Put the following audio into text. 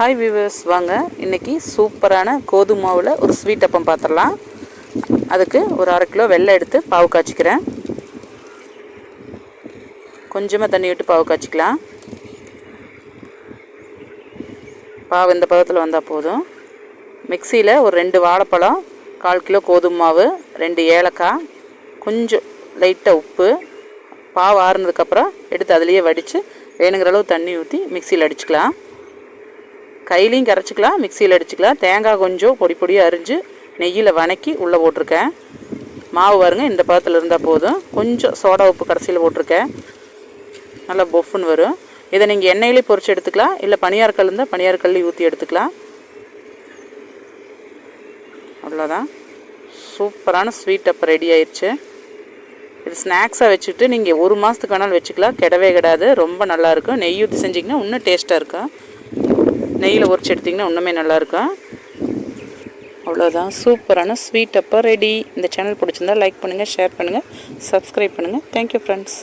Hi viewers, வாங்க இன்றைக்கி சூப்பரான கோதுமை மாவில் ஒரு ஸ்வீட் அப்பம் பார்த்துடலாம். அதுக்கு ஒரு 1/2 கிலோ வெல்லம் எடுத்து பாவு காய்ச்சிக்கிறேன். கொஞ்சமாக தண்ணி விட்டு பாவு காய்ச்சிக்கலாம். பாவு இந்த பதத்தில் வந்தால் போதும். மிக்சியில் ஒரு 2 வாழைப்பழம், 1/4 கிலோ கோதுமை மாவு, 2 ஏலக்காய், கொஞ்சம் லைட்டாக உப்பு, பாவு ஆறுனதுக்கப்புறம் எடுத்து அதுலேயே வடித்து வேணுங்கிற அளவு தண்ணி ஊற்றி மிக்சியில் அடிச்சுக்கலாம். கையிலையும் கரைச்சிக்கலாம், மிக்சியில் அடிச்சுக்கலாம். தேங்காய் கொஞ்சம் பொடி பொடியாக அரிஞ்சு நெய்யில் வணக்கி உள்ளே போட்டிருக்கேன். மாவு பாருங்க இந்த பதத்தில் இருந்தால் போதும். கொஞ்சம் சோடா உப்பு கடைசியில் போட்டிருக்கேன். நல்லா பொஃப்னு வரும். இதை நீங்கள் எண்ணெயிலே பொரித்து எடுத்துக்கலாம், இல்லை பனியாரக்கல் இருந்தால் பனியாரக்கல்லையும் ஊற்றி எடுத்துக்கலாம். அவ்வளோதான், சூப்பரான ஸ்வீட் அப்போ ரெடி ஆயிடுச்சு. இது ஸ்நாக்ஸாக வச்சுக்கிட்டு நீங்கள் 1 மாதத்துக்கு வேணாலும் வச்சுக்கலாம், கெடவே கிடாது. ரொம்ப நல்லாயிருக்கும். நெய் ஊற்றி செஞ்சிங்கன்னா இன்னும் டேஸ்ட்டாக இருக்கும். நெய்யில் உரிச்சு எடுத்திங்கன்னா இன்னுமே நல்லாயிருக்கும். அவ்வளோதான், சூப்பரான ஸ்வீட் அப்போ ரெடி. இந்த சேனல் பிடிச்சிருந்தா லைக் பண்ணுங்கள், ஷேர் பண்ணுங்கள், சப்ஸ்கிரைப் பண்ணுங்கள். Thank you friends.